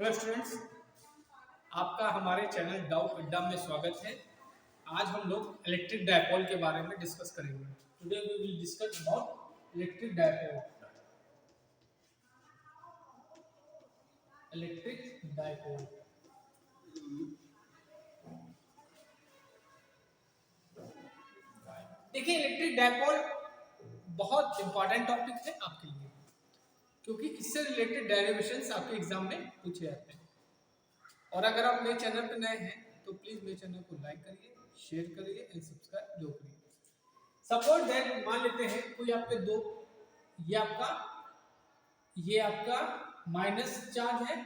Hello students, आपका हमारे channel doubt अड्डा में स्वागत है। आज हम लोग इलेक्ट्रिक डायपोल के बारे में डिस्कस करेंगे। Today we will discuss about electric dipole. Electric dipole देखिए, इलेक्ट्रिक डायपोल बहुत इंपॉर्टेंट टॉपिक है आपके लिए, क्योंकि इससे रिलेटेड डेरिवेशंस आपके एग्जाम में पूछे जाते हैं। और अगर आप मेरे चैनल पर नए हैं तो प्लीज मेरे चैनल को लाइक करिए, शेयर करिए एंड सब्सक्राइब जो करिए। सपोज दैट मान लेते हैं कोई आपके दो, ये आपका माइनस चार्ज है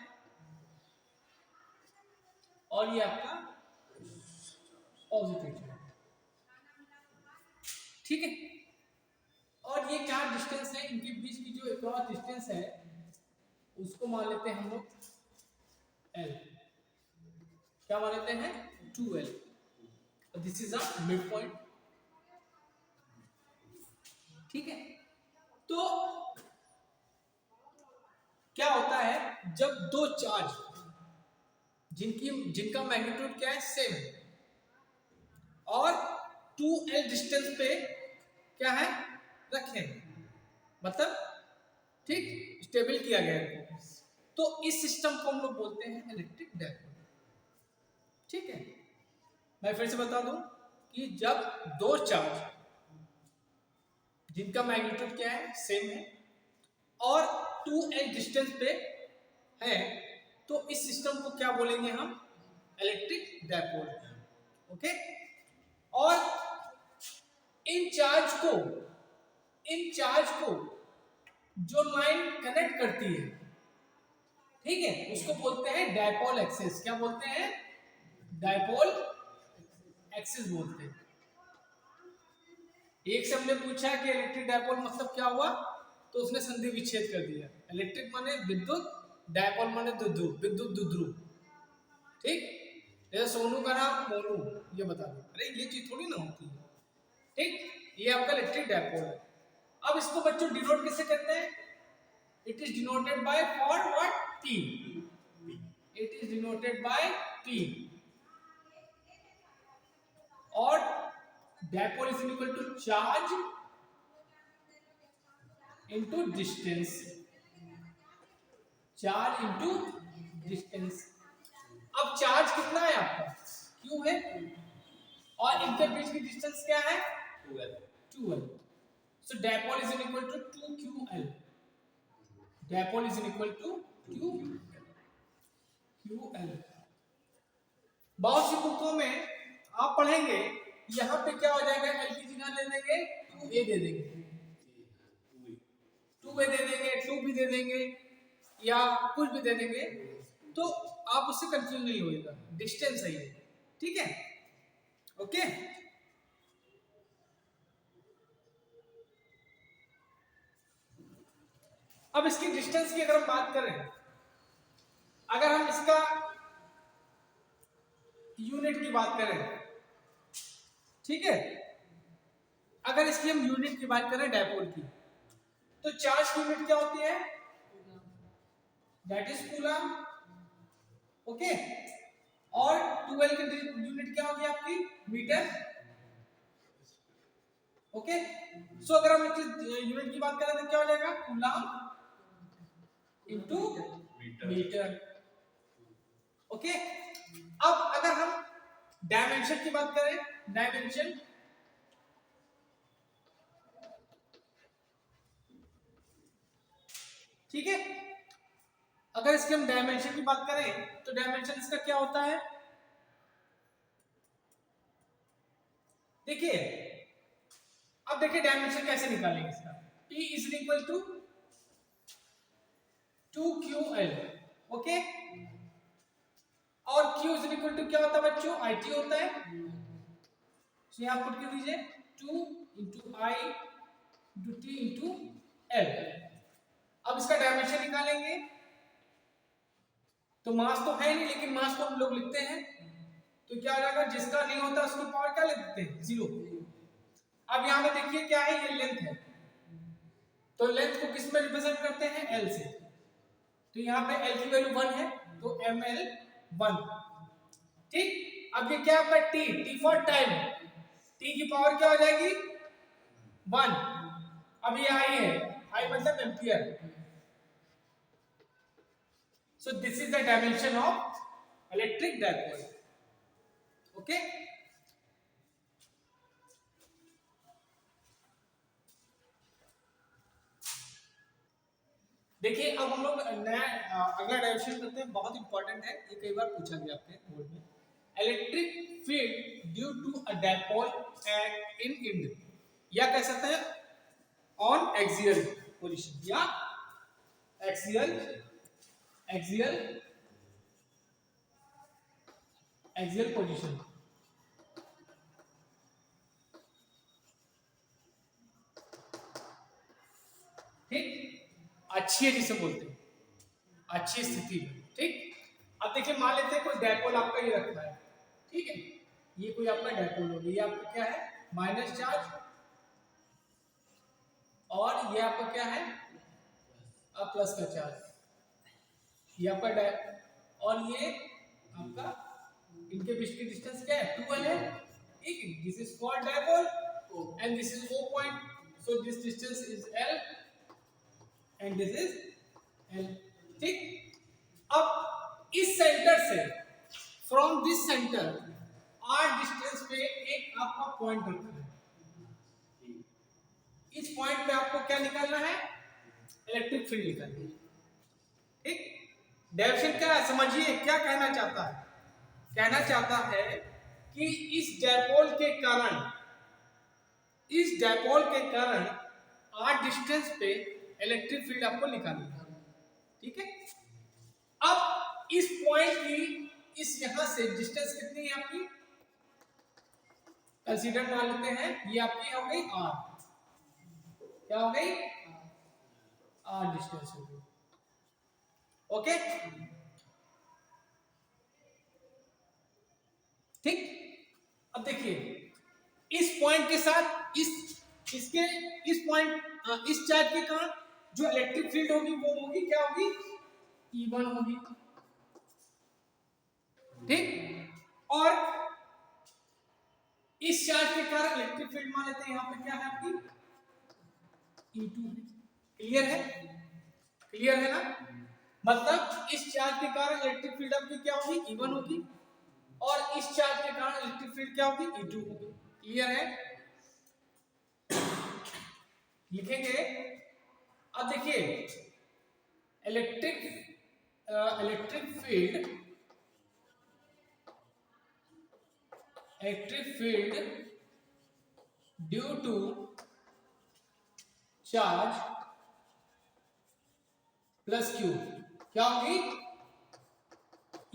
और ये आपका पॉजिटिव चार्ज है, ठीक है। और ये क्या डिस्टेंस है, इनके बीच की जो अक्रॉस डिस्टेंस है उसको मान लेते हैं हम लोग L। क्या मान लेते हैं 2L। This is a mid point, ठीक है। तो क्या होता है जब दो चार्ज जिनका मैग्नीट्यूड क्या है सेम है और 2L डिस्टेंस पे क्या है रखे, मतलब ठीक स्टेबल किया गया है, तो इस सिस्टम को हम लोग बोलते हैं इलेक्ट्रिक डायपोल, ठीक है। मैं फिर से बता दूं कि जब दो चार्ज जिनका मैग्नीट्यूड क्या है सेम है और 2L डिस्टेंस पे है, तो इस सिस्टम को क्या बोलेंगे हम इलेक्ट्रिक डायपोल, ओके। और इन चार्ज को जो लाइन कनेक्ट करती है, ठीक है, उसको बोलते हैं डायपोल एक्सिस। क्या बोलते हैं? डायपोल एक्सिस बोलते हैं। एक से हमने पूछा कि इलेक्ट्रिक डायपोल मतलब क्या हुआ, तो उसने संधि विच्छेद कर दिया। इलेक्ट्रिक माने विद्युत, डायपोल माने द्विध्रुव, विद्युत द्विध्रुव, ठीक। जैसे सोनू का नाम मोनू, ये बता दो, अरे ये चीज थोड़ी ना होती है, ठीक। ये आपका इलेक्ट्रिक डायपोल है। अब इसको बच्चों डिनोट कैसे करते हैं? It is denoted by for what? P। It is denoted by P। और dipole is equal to charge into distance, charge into distance. अब चार्ज कितना है आपका? Q है और इनके बीच की डिस्टेंस क्या है? 2L। So dipole is equal to 2QL. Dipole is equal to 2QL। बहुत सी बुकों में आप पढ़ेंगे, यहाँ पे क्या हो जाएगा, L की जगह ले देंगे 2A दे देंगे, 2A दे देंगे, 2B दे देंगे या कुछ भी दे देंगे, तो आप उससे कंफ्यूज नहीं होइएगा, डिस्टेंस है ये, ठीक है, ओके। अब इसकी डिस्टेंस की अगर हम बात करें, अगर हम इसका यूनिट की बात करें, ठीक है, अगर इसकी हम यूनिट की बात करें डायपोल की, तो चार्ज की यूनिट क्या होती है? That is coulomb, okay. और 2L की यूनिट क्या होगी आपकी? Metre, okay. सो अगर हम इसकी यूनिट की बात करें तो क्या हो जाएगा? Coulomb into metre, okay. अब अगर हम डायमेंशन की बात करें, डायमेंशन, ठीक है, अगर इसके हम डायमेंशन की बात करें तो डायमेंशन इसका क्या होता है? देखिए, अब देखिए डायमेंशन कैसे निकालेंगे इसका। P is equal to 2QL, okay. और Q इज इक्वल टू क्या होता है बच्चों? IT होता है। तो यहां पुट कर दीजिए 2 into I into T into L। अब इसका डायमेंशन निकालेंगे तो मास तो है नहीं, लेकिन मास को हम लोग लिखते हैं, तो क्या हो जाएगा? जिसका नहीं होता उसकी पावर क्या लिख देते हैं? 0। अब यहां पे देखिए क्या है, ये लेंथ है, तो लेंथ को किस में रिप्रेजेंट करते हैं? L से। तो यहाँ पे L की वैल्यू 1 है, तो ml1, ठीक। अब ये क्या आपका t फॉर टाइम, t की पावर क्या हो जाएगी 1। अब ये I है, I मतलब ampere. So this is the dimension of electric dipole, okay. देखिए अब हम लोग नया अगला डायमेंशन करते हैं, बहुत इंपॉर्टेंट है, ये कई बार पूछा गया आपके बोर्ड में। Electric field due to a dipole at in end, या कह सकते हैं ऑन एक्सियल पोजीशन, या एक्सियल एक्सियल एक्सियल पोजीशन, ठीक। अच्छी है जिसे बोलते हैं, अच्छी स्थिति में, ठीक। अब देखिए मान लेते हैं कोई डायपोल आपका ये रखा है, ठीक है, ये कोई आपका डायपोल हो गया, ये आपका क्या है माइनस चार्ज, और ये आपका क्या है प्लस का चार्ज, ये आपका और ये आपका इनके बीच की डिस्टेंस क्या है 2l है, ठीक है। This is called dipole and this is O point, so this distance is l and this is l, ठीक। अब इस सेंटर से, from this centre r distance पे एक आपका पॉइंट रखना है, इस पॉइंट पे आपको क्या निकालना है इलेक्ट्रिक फील्ड निकालनी है, ठीक। डेफिनेशन क्या है समझिए, क्या कहना चाहता है, कहना चाहता है कि इस डायपोल के कारण, इस डायपोल के कारण r डिस्टेंस पे इलेक्ट्रिक फील्ड आपको निकालनी है, ठीक है। अब इस पॉइंट की इस यहां से डिस्टेंस कितनी है आपकी, कंसीडर मान लेते हैं ये आपकी हो गई r, क्या हो गई r डिस्टेंस हो गई, ओके, ठीक। अब देखिए इस पॉइंट के साथ इसके इस पॉइंट इस चार्ज के कारण जो इलेक्ट्रिक फील्ड होगी वो होगी क्या होगी E1 होगी, ठीक। और इस चार्ज के कारण इलेक्ट्रिक फील्ड मान लेते हैं यहां पे क्या है आपकी E2 है, क्लियर है, क्लियर है ना। मतलब इस चार्ज के कारण इलेक्ट्रिक फील्ड आपकी क्या होगी E1 होगी, और इस चार्ज के कारण इलेक्ट्रिक फील्ड क्या होगी E2 होगी, क्लियर है, लिखेंगे। अब देखिए electric field due to charge plus Q क्या होगी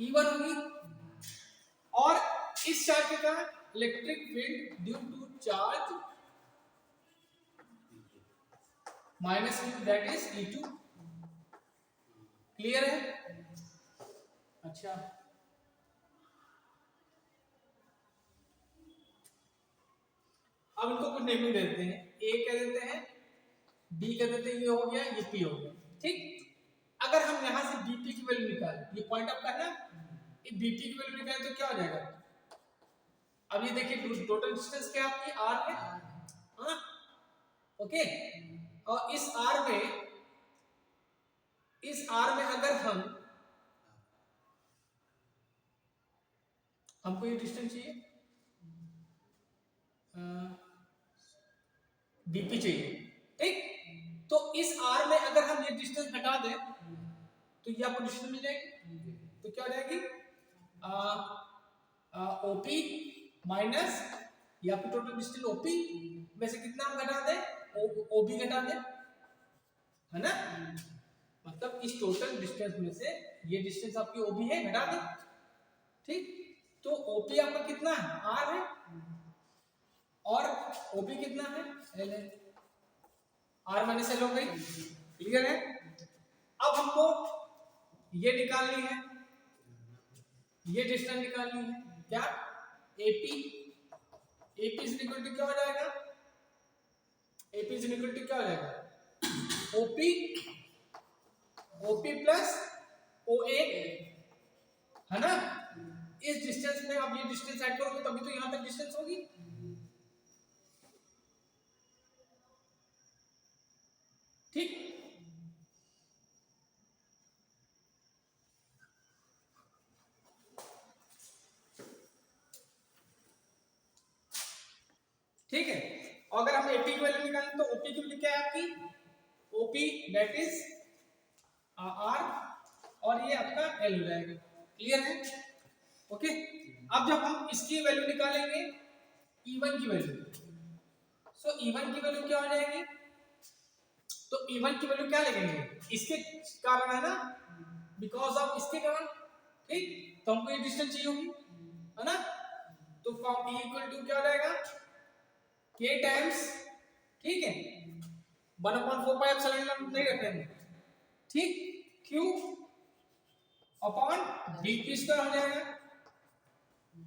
E1 होगी, और इस चार्ज के कारण electric field due to charge minus Q that is E2, clear है। अच्छा अब इनको कुछ नेम दे देते हैं, A कह देते हैं, B कह देते हैं, ये हो गया, ये P हो गया, ठीक। अगर हम यहां से BP की वैल्यू निकालें, ये पॉइंट आपका है ना, ये BP की वैल्यू निकालें तो क्या हो जाएगा, अब ये देखिए टोटल डिस्टेंस क्या आपकी R है, हाँ ओके, और इस R में अगर हमको ये डिस्टेंस चाहिए BP चाहिए, ठीक। तो इस R में अगर हम ये डिस्टेंस घटा दें तो ये आपको डिस्टेंस मिल जाएगी, तो क्या हो जाएगी OP माइनस ये आपकी टोटल डिस्टेंस OP में से कितना हम घटा दें OB घटा दें, है ना, मतलब इस टोटल डिस्टेंस में से ये डिस्टेंस आपकी OB है घटा दें, ठीक। तो OP आपका कितना है R है, और OB कितना है L है, R माइनस L हो गई, क्लियर है। अब हमको ये निकालनी है, ये डिस्टेंस निकालनी है, क्या AP इज इक्वल टू क्या हो जाएगा, AP इज इक्वल टू क्या हो जाएगा OP प्लस OA है ना। इस डिस्टेंस में आप ये डिस्टेंस ऐड करोगे तभी तो यहां तक डिस्टेंस होगी। ठीक, ठीक है। अगर हम एपी की वैल्यू निकालें तो ओपी की वैल्यू क्या है आपकी, ओपी दैट इज आर और ये आपका एल हो जाएगा। क्लियर है, ओके। अब जब हम इसकी वैल्यू निकालेंगे E1 की वैल्यू, सो E1 की वैल्यू क्या हो जाएगी, तो E1 की वैल्यू क्या लगेंगे, इसके कारण है ना, बिकॉज ऑफ इसके कारण। ठीक, तो हमको ये डिस्टेंस चाहिए होगी, है ना। तो फॉर्म E इक्वल टू क्या हो जाएगा, K टाइम्स, ठीक है, 1/4 पाई एप्सिलॉन नहीं रखेंगे, ठीक, Q अपॉन dp स्क्वायर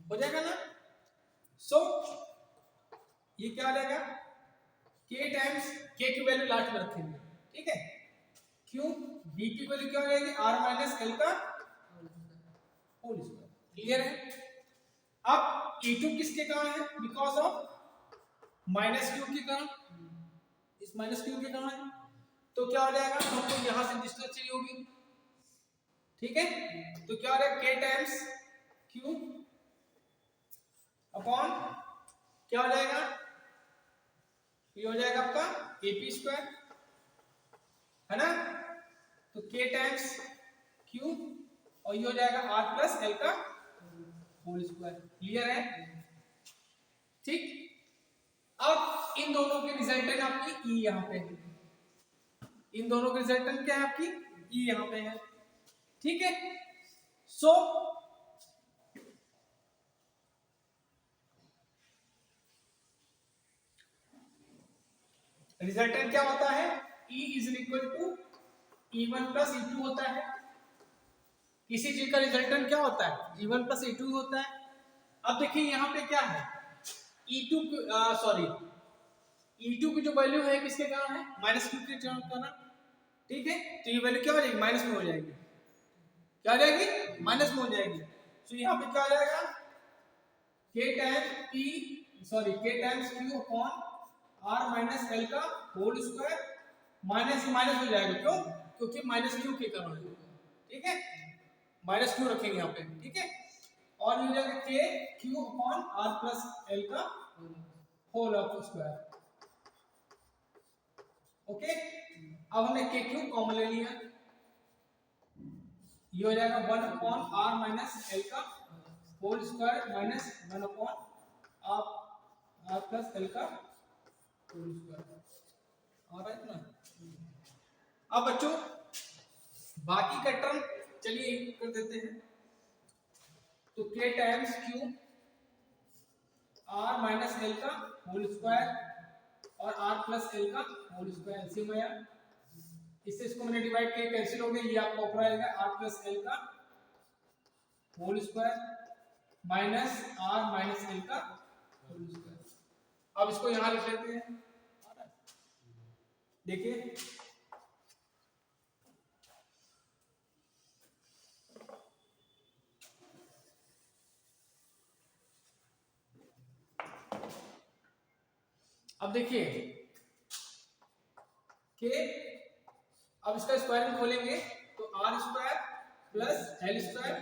हो जाएगा ना। सो ये क्या आ जाएगा, K टाइम्स, K की वैल्यू लास्ट में रखेंगे, ठीक है, Q dp की वैल्यू क्या हो जाएगी, r माइनस l का होल स्क्वायर। क्लियर है। अब E2 किसके कारण है, बिकॉज ऑफ माइनस Q के कारण, इस माइनस Q के कारण है, तो क्या हो जाएगा, तो हमको यहां से डिस्टेंस चाहिए होगी, ठीक है। तो क्या हो जाएगा, K टाइम्स Q अपॉन क्या हो जाएगा, ये हो जाएगा आपका AP स्क्वायर, है ना। तो K टाइम्स Q और ये हो जाएगा R प्लस L का होल स्क्वायर। क्लियर है, ठीक। अब इन दोनों के रिजल्टेंट आपकी E यहाँ पे है, इन दोनों के रिजल्टेंट क्या है आपकी E यहाँ पे है, ठीक है। सो रिजल्टेंट क्या होता है, E is equal to E1 plus E2 होता है। किसी चीज का रिजल्टेंट क्या होता है, E1 प्लस E2 होता है। अब देखिए यहाँ पे क्या है, E2 सॉरी E2 की जो वैल्यू है किसके कारण है, माइनस Q के कारण, ठीक है। तो ये वैल्यू क्या हो जाएगी, माइनस में हो जाएगी, क्या हो जाएगी, माइनस में हो जाएगी। तो यहाँ पे क्या हो जाएगा, K times Q upon R minus L का होल स्क्वायर, माइनस माइनस हो जाएगा, क्यों, क्योंकि माइनस Q के कारण है, ठीक है, माइनस Q रखेंगे यहाँ पे, ठीक है। और ये हो जाएगा K Q upon R plus L का होल ऑफ स्क्वायर, ओके। अब हमने K Q कॉमन ले लिया, ये हो जाएगा 1 अपॉन R माइनस L का whole square minus 1 upon R plus L का होल स्क्वायर, ऑलराइट ना। अब बच्चों बाकी का टर्म चलिए कर देते हैं, तो K times Q R minus L का होल स्क्वायर और R प्लस L का होल स्क्वायर, एलसीएम आया, इससे इसको मैंने डिवाइड किया, कैंसिल हो गया, ये आपका ऊपर आएगा R प्लस L का whole square minus R minus L का होल स्क्वायर। अब इसको यहां लिख लेते हैं, देखिए अब देखिए कि अब इसका स्क्वायर खोलेंगे तो R square plus L square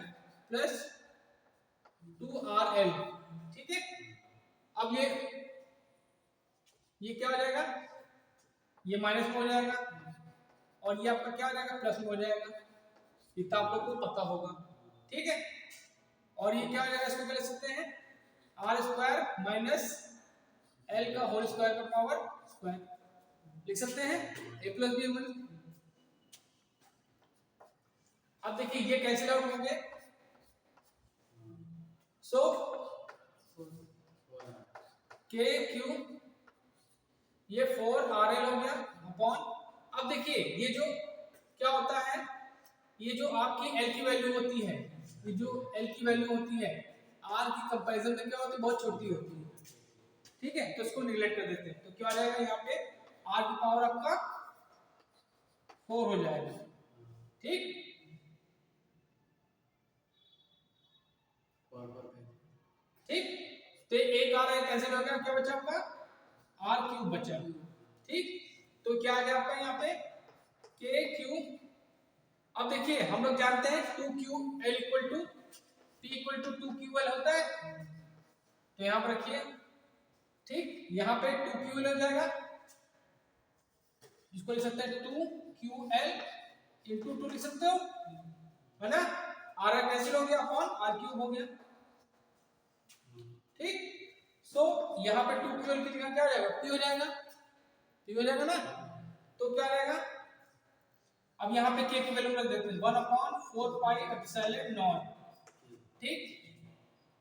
plus 2RL, ठीक है। अब ये क्या हो जाएगा, ये माइनस में हो जाएगा और ये आपका क्या हो जाएगा, प्लस में हो जाएगा, इतना आप लोग को पता होगा, ठीक है। और ये क्या हो जाएगा, इसको क्या लिख सकते हैं, R स्क्वायर माइनस L का होल स्क्वायर का पावर स्क्वायर लिख सकते हैं, A प्लस बी वन। अब देखिए ये कैंसिल आउट होंगे, सो K Q ये 4RL हो गया अपॉन, अब देखिए ये जो क्या होता है, ये जो आपकी L की वैल्यू होती है, ये जो L की वैल्यू होती है R की कंपैरिजन में क्या होती है, बहुत छोटी होती है, ठीक है। तो इसको निगलेक्ट कर देते हैं, तो क्या रहेगा यहाँ पे R की पावर आपका 4 हो जाएगा, ठीक। बचा। ठीक, तो क्या आ गया आपका यहाँ पे के क्यू। अब देखिए हम लोग जानते हैं 2QL equal to P equal to 2QL होता है, तो यहाँ पर रखिए। ठीक, यहाँ पे 2QL हो जाएगा, इसको लिख सकते हैं 2QL इंटू 2 लिख सकते हो, है ना। आर कैंसिल हो गया अपॉन आर क्यूब हो गया। ठीक, सो यहाँ पे 2QL की जगह क्या हो जाएगा, P हो जाएगा, P हो जाएगा ना। तो क्या रहेगा, अब यहाँ पे k की वैल्यू रख देते हैं 1/4 पाई एप्सिलॉन नॉट। ठीक,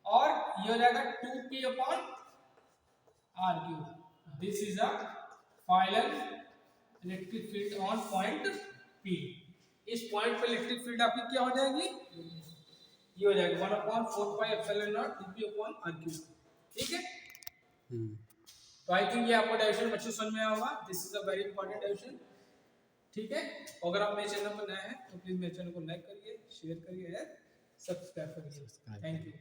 और ये हो जाएगा 2p upon R cube. This is a final electric field on point p। इस पॉइंट पे इलेक्ट्रिक फील्ड आपकी क्या हो जाएगी, ये हो जाएगा 1/4 pi epsilon naught 2p upon R cube. ठीक है, तो आई थिंक ये आपको डेरिवेशन बच्चों समझ में आया होगा। This is a very important derivation. ठीक है, अगर आप मेरे चैनल पर नए हैं तो प्लीज मेरे चैनल को लाइक करिए, शेयर करिए, सब्सक्राइब करिए। Thank you.